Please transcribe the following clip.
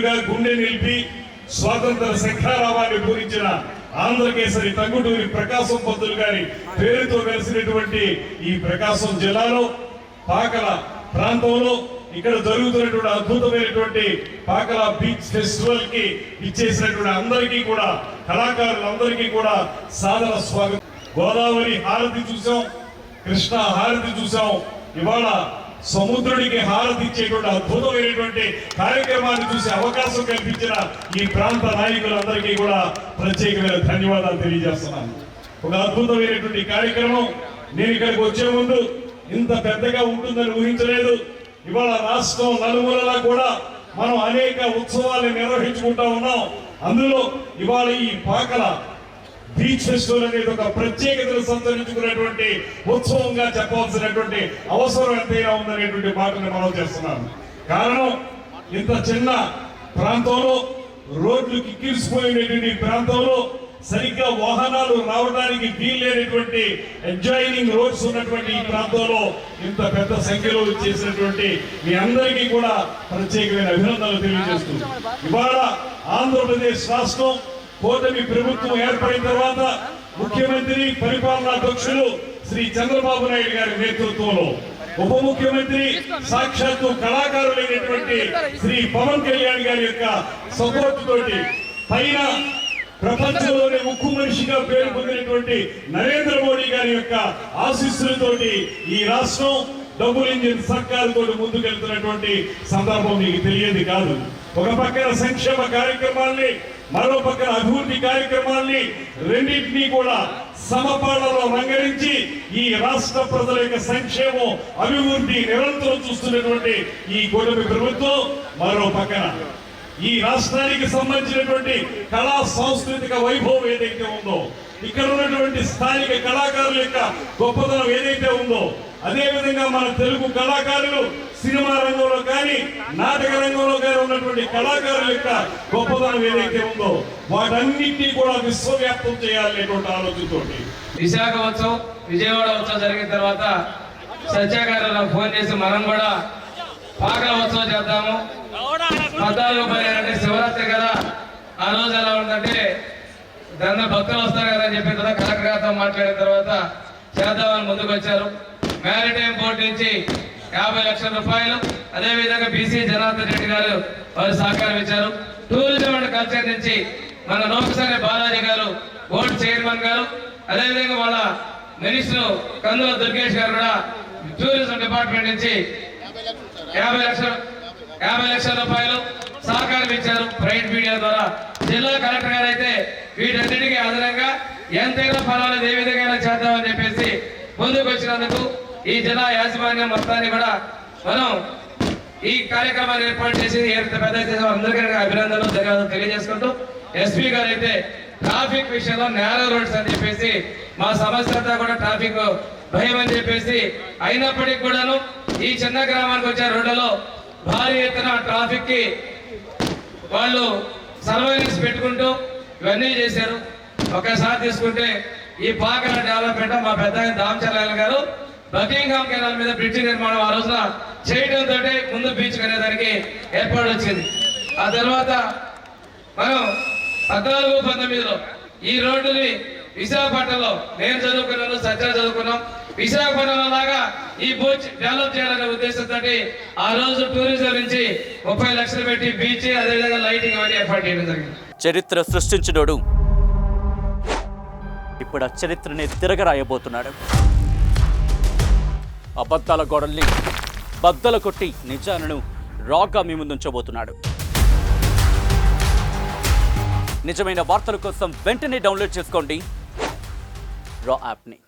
ఎదురుగా గుండె నిలిపి స్వాతంత్ర శంఖారావాన్ని పూరించిన ఆంధ్రకేసరి టంగుటూరి ప్రకాశం పంతులు గారి పేరుతో వెలిసినటువంటి ఈ ప్రకాశం జిల్లాలో పాకల ప్రాంతంలో ఇక్కడ జరుగుతున్నటువంటి అద్భుతమైనటువంటి పాకల బీచ్ ఫెస్టివల్ కి ఇచ్చేసినటువంటి అందరికీ కూడా కళాకారులందరికీ కూడా సాదర స్వాగతం. గోదావరి హారతి చూసాం, కృష్ణ హారతి చూసాం, ఇవాళ సముద్రుడికి హారతి ఇచ్చేటువంటి అద్భుతమైనటువంటి కార్యక్రమాన్ని చూసే అవకాశం కల్పించిన ఈ ప్రాంత నాయకులందరికీ కూడా ప్రత్యేకమైన ధన్యవాదాలు తెలియజేస్తున్నాను. ఒక అద్భుతమైనటువంటి కార్యక్రమం. నేను ఇక్కడికి వచ్చే ముందు ఇంత పెద్దగా ఉంటుందని ఊహించలేదు. ఇవాళ రాష్ట్రం నలుమూలలా కూడా మనం అనేక ఉత్సవాలు నిర్వహించుకుంటా ఉన్నాం. అందులో ఇవాళ ఈ పాకల బీచ్ ఫెస్టివల్ అనేది ఒక ప్రత్యేకతను సంతరించుకున్నటువంటి ఉత్సవంగా చెప్పవలసినటువంటి అవసరం ఎంతైనా ఉందనేటువంటి మాటను మనం చేస్తున్నాం. కారణం, ఇంత చిన్న ప్రాంతంలో రోడ్లు కిక్కిరిసిపోయినటువంటి ప్రాంతంలో సరిగ్గా వాహనాలు రావడానికి వీల్లేనటువంటి అడ్జాయినింగ్ రోడ్స్ ఉన్నటువంటి ఈ ప్రాంతంలో ఇంత పెద్ద సంఖ్యలో చేసినటువంటి మీ అందరికీ కూడా ప్రత్యేకమైన అభినందనలు తెలియజేస్తూ, ఇవాళ ఆంధ్రప్రదేశ్ రాష్ట్రం కూటమి ప్రభుత్వం ఏర్పడిన తర్వాత ముఖ్యమంత్రి పరిపాలనాధ్యక్షులు శ్రీ చంద్రబాబు నాయుడు గారి నేతృత్వంలో, ఉప ముఖ్యమంత్రి సాక్షాత్తు కళాకారులైనటువంటి శ్రీ పవన్ కళ్యాణ్ గారి యొక్క సపోర్ట్ తోటి, పైన ప్రపంచంలోనే ముక్కు మనిషిగా పేరు పొందినటువంటి నరేంద్ర మోడీ గారి యొక్క ఆశీస్సులతోటి ఈ రాష్ట్రం డబుల్ ఇంజిన్ సర్కారుతో ముందుకెళ్తున్నటువంటి సందర్భం మీకు తెలియదు కాదు. ఒక పక్కన సంక్షేమ కార్యక్రమాల్ని, మరో పక్కన అభివృద్ధి కార్యక్రమాల్ని రెండింటినీ కూడా సమపాళ్లలో రంగరించి ఈ రాష్ట్ర ప్రజల యొక్క సంక్షేమం, అభివృద్ధి నిరంతరం చూస్తున్నటువంటి ఈ కూటమి ప్రభుత్వం, మరో పక్కన ఈ రాష్ట్రానికి సంబంధించినటువంటి కళా సాంస్కృతిక వైభవం ఏదైతే ఉందో, ఇక్కడ ఉన్నటువంటి స్థానిక కళాకారుల యొక్క గొప్పతనం ఏదైతే ఉందో, అదే విధంగా మన తెలుగు కళాకారులు సినిమా రంగంలో కానీ నాటక రంగంలో కానీ ఉన్నటువంటి కళాకారుల యొక్క గొప్పతనం ఏదైతే ఉందో వాటన్నిటినీ కూడా విశ్వవ్యాప్తం చేయాలనేటువంటి ఆలోచనతో విశాఖ ఉత్సవం, విజయవాడ ఉత్సవం జరిగిన తర్వాత సత్యాగారు నాకు ఫోన్ చేసి మనం కూడా పాకల ఉత్సవం చేద్దాము, 14 శివరాత్రి కదా, ఆ రోజు ఎలా ఉందంటే దాని భక్తులు వస్తారు కదా అని చెప్పిన తర్వాత కలెక్టర్ గారితో మాట్లాడిన తర్వాత చేద్దామని ముందుకు వచ్చారు. మ్యారిటైమ్ బోర్డు నుంచి 50 లక్షల రూపాయలు, అదేవిధంగా బీసీ జనార్దన్ రెడ్డి గారు వారు సహకారం ఇచ్చారు. టూరిజం అండ్ కల్చర్ నుంచి మన లోకసాని బాలాజీ గారు బోర్డు చైర్మన్ గారు, అదేవిధంగా వాళ్ళ మినిస్టర్ కందుల దుర్గేష్ గారు కూడా టూరిజం డిపార్ట్మెంట్ నుంచి 50 లక్షల రూపాయలు సహకారం ఇచ్చారు ప్రైవేట్ మీడియా ద్వారా. జిల్లా కలెక్టర్ గారు అయితే వీటన్నిటికీ అదనంగా ఎంతైనా పర్వాలేదు ఏ విధంగా చేద్దామని చెప్పేసి ముందుకు వచ్చినందుకు ఈ జిల్లా యాజమాన్యం మొత్తాన్ని కూడా మనం ఈ కార్యక్రమాన్ని ఏర్పాటు చేసి ఎంత పెద్ద అందరికీ అభినందనలు ధన్యవాదాలు తెలియజేసుకుంటూ, ఎస్పీ గారు అయితే ట్రాఫిక్ విషయంలో నేరో రోడ్స్ అని చెప్పేసి మా సమస్య అంతా కూడా ట్రాఫిక్ భయం అని చెప్పేసి, అయినప్పటికీ కూడాను ఈ చిన్న గ్రామానికి వచ్చే రోడ్లలో భారీ ఎత్తున ట్రాఫిక్ కి వాళ్ళు సర్వైలెన్స్ పెట్టుకుంటూ ఇవన్నీ చేశారు. ఒకసారి తీసుకుంటే ఈ పాకల డెవలప్మెంట్ మా పెద్ద దామచర్ల గారు బకింగ్హామ్ కెనాల్ మీద బ్రిడ్జి నిర్మాణం ఆ రోజున చేయడంతో ముందు బీచ్ అనేదానికి ఏర్పాటు వచ్చింది. ఆ తర్వాత మనం 14-19లో ఈ రోడ్డుని విశాఖపట్నంలో నేను చదువుకున్నాను, సత్య చదువుకున్నాం, విశాఖపట్నంలో లాగా ఈ బీచ్ డెవలప్ చేయాలనే ఉద్దేశంతో ఆ రోజు టూరిజం నుంచి 30 లక్షలు పెట్టి బీచ్ అదేవిధంగా లైటింగ్ అవన్నీ ఏర్పాటు చేయడం జరిగింది. చరిత్ర సృష్టించినోడు ఇప్పుడు ఆ చరిత్రని తిరగరాయబోతున్నాడు. అబద్ధాల గోడల్ని బద్దలు కొట్టి నిజాలను రాగా మీ ముందుంచబోతున్నాడు. నిజమైన వార్తల కోసం వెంటనే డౌన్లోడ్ చేసుకోండి రా యాప్ని.